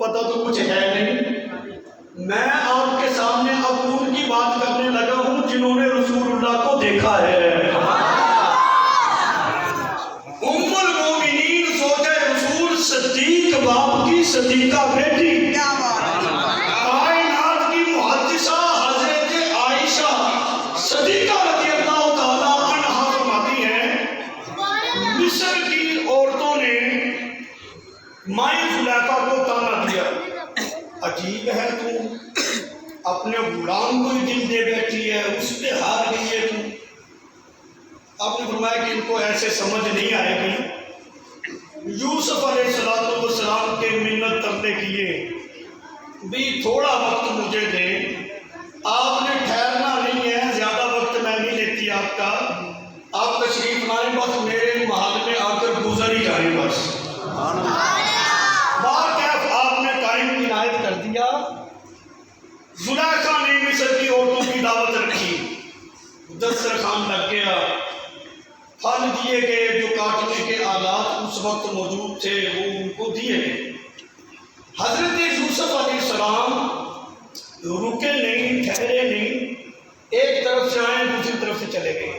پتہ تو کچھ ہے نہیں. میں آپ کے سامنے اب ان کی بات کرنے لگا ہوں جنہوں نے رسول اللہ کو دیکھا ہے. ام المومنین زوجہ رسول صدیق باپ کی صدیقہ بیٹی کائنات کی محدثہ حضرت عائشہ صدیقہ رضی اللہ تعالیٰ عنہا فرماتی ہیں مصر کی عورتوں نے مائی زلیخا کو تانا دیا، عجیب ہے تو اپنے غلام کو ہی دل دے بیٹھی ہے، اس پہ ہار گئی ہے تو. آپ نے فرمایا کہ ان کو ایسے سمجھ نہیں آئے گی. یوسف علیہ السلام کے منت کرنے کیے بھی تھوڑا وقت مجھے دیں، آپ نے ٹھہرنا نہیں ہے، زیادہ وقت میں نہیں لیتی آپ کا، آپ تشریف لائیں، بس میرے محل میں آ کر گزر ہی جائیں بس. کیف آپ نے ٹائم عنایت کر دیا. زلیخا نے مصر کی عورتوں کی دعوت رکھی، دسترخوان لگ گیا، پھل دیے گئے، جو کاٹنے کے آلات اس وقت موجود تھے وہ ان کو دیے گئے. حضرت یوسف علیہ السلام رکے نہیں، ٹھہرے نہیں، ایک طرف سے آئے دوسری طرف سے چلے گئے.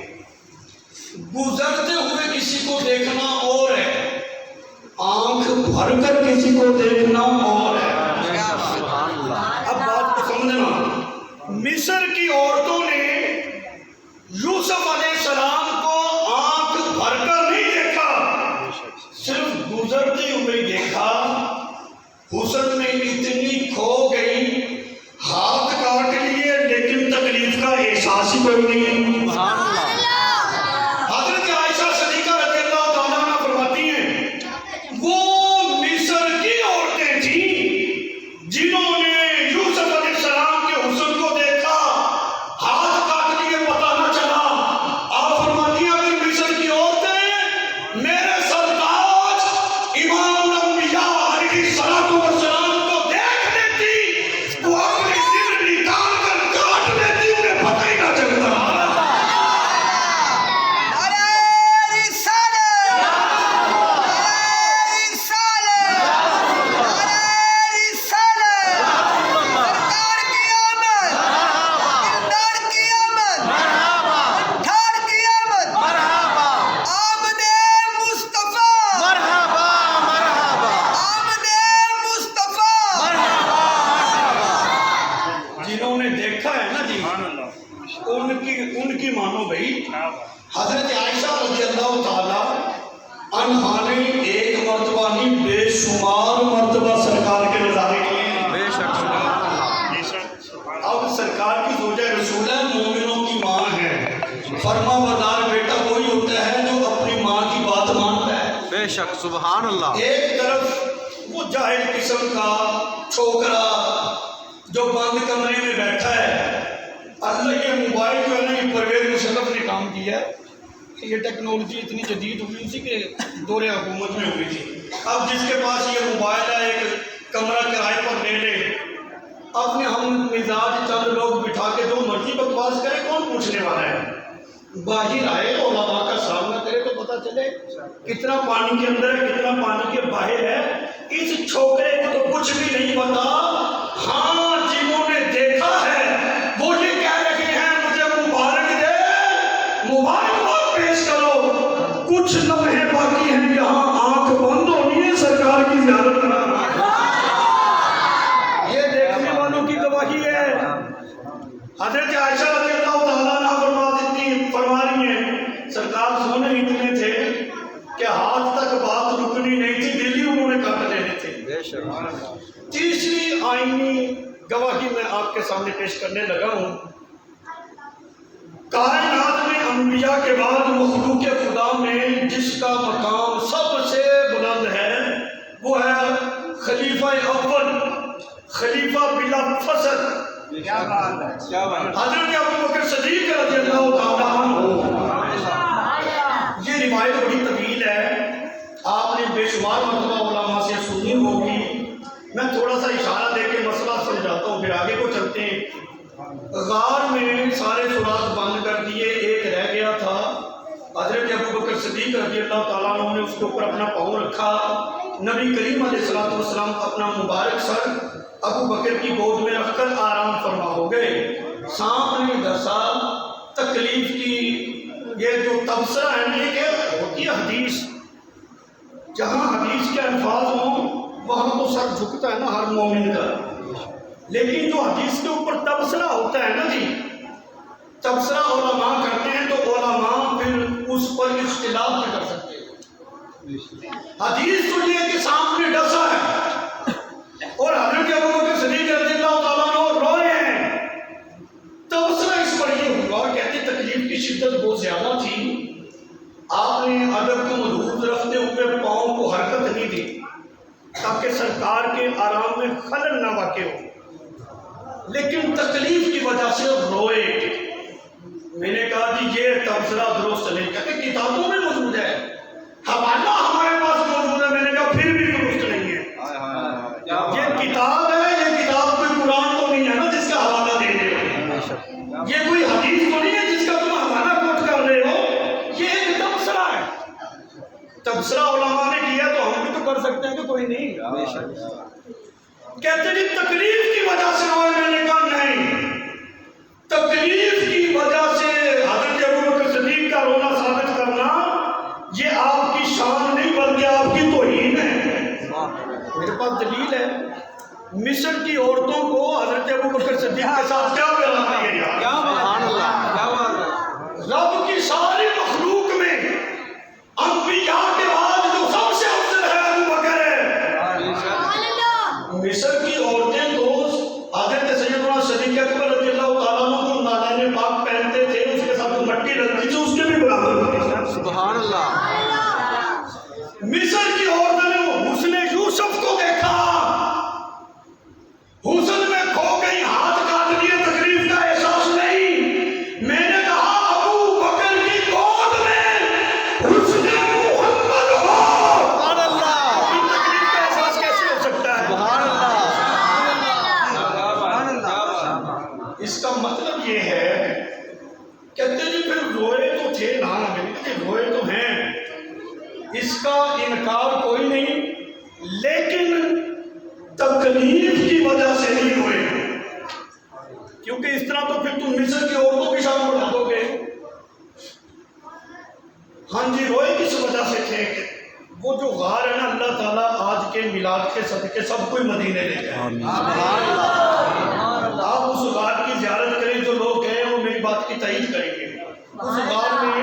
گزرتے ہوئے کسی کو دیکھنا اور ہے، آنکھ بھر کر کسی کو دیکھنا اور ہے. اب بات کو سمجھنا، مصر کی عورتوں نے یوسف علیہ السلام کو آنکھ بھر کر نہیں دیکھا، صرف گزرتے ہوئے دیکھا. حسن میں اتنی کھو گئی، ہاتھ کاٹ لیے لیکن تکلیف کا احساس ہی کوئی نہیں. حضرت عائشہ صدیقہ رضی اللہ تعالیٰ عنہا فرماتی ہیں وہ مصر کی عورتیں تھیں جنہوں نے یوسف علیہ السلام کے حسن کو دیکھا، ہاتھ کاٹ لیے پتہ نہ چلا. آپ فرماتی ہیں اگر مصر کی عورتیں میرے سرتاج امام الانبیاء علیہ السلام کو دیکھ لیتی تو اپنی دل نکال کر کاٹ لیتی، انہیں پتہ ہی نہ چلتا. جنہوں نے دیکھا ہے نا جی ان کی مانو بھائی. حضرت عائشہ رضی اللہ تعالیٰ عنہا نے ایک مرتبہ نہیں بے شمار مرتبہ سرکار کے نظارے کیے. بے شک اب سرکار کی زوجہ رسول ہے، مومنوں کی ماں ہے، فرما بردار بیٹا وہی ہوتا ہے جو اپنی ماں کی بات مانتا ہے. بے شک سبحان اللہ. ایک طرف وہ جاہل قسم کا چھوکرا جو بند کمرے میں بیٹھا ہے، اللہ یہ موبائل جو ہے نا یہ پرویز مشرف نے کام کیا ہے. یہ ٹیکنالوجی اتنی جدید ہوئی اسی کے دور حکومت میں ہوئی تھی. اب جس کے پاس یہ موبائل ہے ایک کمرہ کرائے پر لے لے، اپنے ہم مزاج چند لوگ بٹھا کے جو مرضی بکواس کرے، کون پوچھنے والا ہے. باہر آئے علماء کا سامنا کرے تو پتہ چلے کتنا پانی کے اندر ہے کتنا پانی کے باہر ہے. اس چھوکرے کو تو کچھ بھی نہیں پتا. ہاں جنہوں نے دیکھا ہے وہ یہ کہہ رہے ہیں مجھے مبارک دے، مبارکباد پیش کرو، کچھ لمحے باقی ہیں یہاں آنکھ بند ہونی ہے سرکار کی زیارت کرانا. یہ دیکھنے والوں کی گواہی ہے. حضرت عائشہ رضی اللہ تعالیٰ عنہا فرما رہی ہیں سرکار سونے اتنے تھے کہ ہاتھ تک بات رکنی نہیں تھی، دل ہی انہوں نے کاٹ لینے تھے. تیسری آئینی گواہی میں آپ کے سامنے پیش کرنے لگا ہوں. کائنات میں انبیاء کے بعد مخلوق خدا میں جس کا مقام سب سے بلند ہے وہ ہے خلیفہ اول، خلیفہ بلا فصل حضرت ابو بکر صدیق رضی اللہ تعالیٰ عنہ. یہ روایت بڑی طویل ہے، آپ نے بے شمار مرتبہ علماء سے سنی ہوگی. میں تھوڑا سا اشارہ دے کے مسئلہ سمجھاتا ہوں پھر آگے کو چلتے ہیں. غار میں سارے سوراخ بند کر دیے، ایک رہ گیا تھا. حضرت ابو بکر صدیق رضی اللہ تعالیٰ عنہ نے اس کے اوپر اپنا پاؤں رکھا، نبی کریم علیہ السلام اپنا مبارک سر ابو بکر کی گود میں رکھ کر آرام فرما ہو گئے۔ سانپ نے ڈسا، تکلیف کی، یہ جو تبصرہ ہے نا، یہ کیا ہوتی ہے حدیث، جہاں حدیث کے الفاظ ہوں وہاں تو سر جھکتا ہے نا ہر مومن کا، لیکن جو حدیث کے اوپر تبصرہ ہوتا ہے نا جی، تبصرہ علماء کرتے ہیں تو علماء پھر اس پر اختلاف نہیں کر سکتے۔ حدیث تو یہ ہے کہ سانپ نے ڈسا ہے اور حضرت ابو بکر صدیق رضی اللہ تعالیٰ عنہ روئے ہیں، تبصرہ اس پر یہ ہوا، کہتے تکلیف کی شدت بہت زیادہ تھی، آپ نے ادب کو ملحوظ رکھتے ہوئے پاؤں کو حرکت نہیں دی تاکہ سرکار کے آرام میں خلل نہ واقع ہو، لیکن تکلیف کی وجہ سے روئے۔ میں نے کہا جی یہ تبصرہ درست نہیں، کہتے کتابوں میں موجود ہے، حوالہ ہمارے پاس موجود ہے۔ میں نے کہا پھر بھی درست نہیں ہے، یہ کتاب ہے، یہ کتاب کوئی قرآن تو نہیں ہے نا جس کا حوالہ دے رہے ہو، یہ کوئی حدیث تو نہیں ہے جس کا تم حوالہ کوٹ کر رہے ہو، یہ ایک تبصرہ ہے۔ تبصرہ علماء نے کیا تو ہم بھی تو کر سکتے ہیں کہ کوئی نہیں۔ کہتے جی تکلیف کی وجہ سے روئے، میں نے کہا نہیں، تکلیف کی وجہ سے حضرت ابو بکر صدیق کا رونا ثابت کرنا یہ آپ کی شان نہیں بلکہ آپ کی توہین ہے۔ میرے پاس دلیل ہے، مصر کی عورتوں کو حضرت ابو بکر صدیق کے ساتھ کیا پیار کیا گیا؟ رب کی ساری مخلوق میں انبیاء کے بعد جو سب سے افضل ہے ابو بکر ہے۔ مصر کی عورتیں تو حضرت سیدنا صدیق اکبر رضی اللہ تعالیٰ عنہ جو نالین پاک پہنتے تھے اس کے ساتھ مٹی رکھتی تھی، اس کے بھی برابر تھے۔ سبحان اللہ۔ مصر کی عورتوں نے وہ حسن یوسف کو دیکھا، حسن میں کھو گئی، ہاتھ کاٹ دیے، تکلیف کا احساس نہیں۔ میں نے کہا ابو بکر کی گود میں حسن محمد ہو، سبحان اللہ، تکلیف کا احساس کیسے ہو سکتا ہے؟ سبحان اللہ۔ اس کا مطلب یہ ہے، کہتے جی پھر روئے تو تھے نا، روئے تو ہیں، اس کا انکار کوئی نہیں، لیکن تکلیف کی وجہ سے نہیں روئے، کیونکہ اس طرح تو پھر تم مصر کی عورتوں کی شان بڑھا دو گے۔ ہاں جی، روئے کس وجہ سے تھے؟ وہ جو غار ہے نا، اللہ تعالیٰ آج کے میلاد کے صدقے سب کوئی مدینے لے جائے۔ آپ اس غار کی زیارت کریں، جو لوگ گئے وہ میری بات کی تائید کریں گے۔ اس غار میں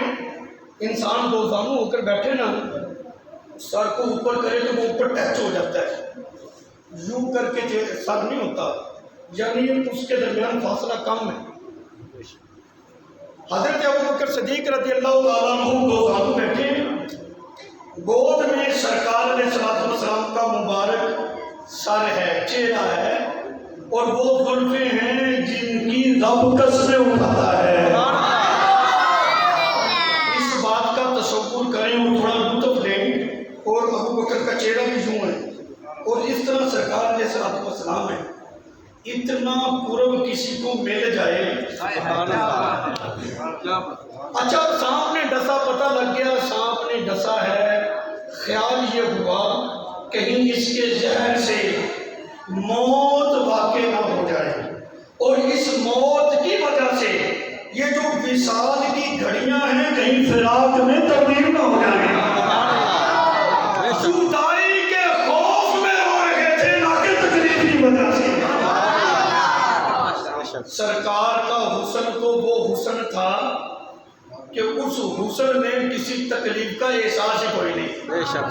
انسان دو زانو ہو کر بیٹھے نا، سر کو اوپر کرے تو وہ اوپر ٹچ ہو جاتا ہے، یوں کر کے سر نہیں ہوتا، یعنی اس کے درمیان فاصلہ کم ہے۔ حضرت ابو بکر صدیق رضی اللہ تعالیٰ عنہ دو زانو بیٹھے، گود میں سرکار علیہ السلام کا مبارک سر ہے، چہرہ ہے، اور وہ زلفیں ہیں جن کی رب قصریں اٹھاتا ہے۔ اس بات کا تصور کریں اور تھوڑا لطف لیں، اور ابو بکر کا چہرہ بھی یوں ہے، اور اس طرح سرکار علیہ السلام ہے، اتنا قرب کسی کو مل جائے۔ اچھا سانپ نے ڈسا، پتہ لگ گیا سانپ نے ڈسا ہے، خیال یہ ہوا کہیں اس کے زہر سے موت واقع نہ ہو جائے، اور اس موت کی وجہ سے یہ جو وصال کی گھڑیاں ہیں کہیں فراق میں تبدیل نہ ہو جائیں۔ جدائی کے خوف میں رو رہے تھے، نہ کہ تکلیف کی وجہ سے۔ سرکار کا حسن تو وہ حسن تھا کہ اس حسن میں کسی تکلیف کا احساس ہی کوئی نہیں۔ بے شک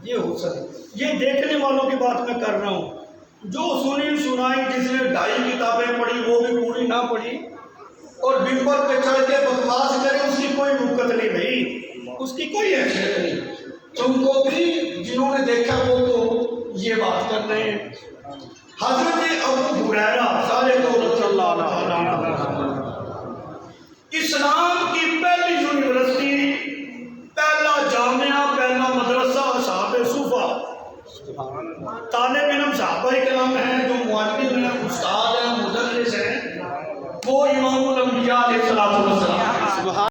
یہ حسن، یہ دیکھنے والوں کی بات میں کر رہا ہوں، جو سنی سنائی، جس نے 2.5 کتابیں پڑھی وہ بھی پوری نہ پڑھی، اور ممبر پہ چڑھ کے بکواس کرے، اس کی کوئی نکت نہیں بھائی، اس کی کوئی حیثیت نہیں۔ تم کو بھی جنہوں نے دیکھا وہ تو یہ بات کر رہے ہیں۔ حضرت ابو ہریرہ سارے کو رضی اللہ عنہ، اسلام کی پہلی یونیورسٹی، پہلا جامعہ، پہلا مدرسہ اصحاب صوفہ، تانے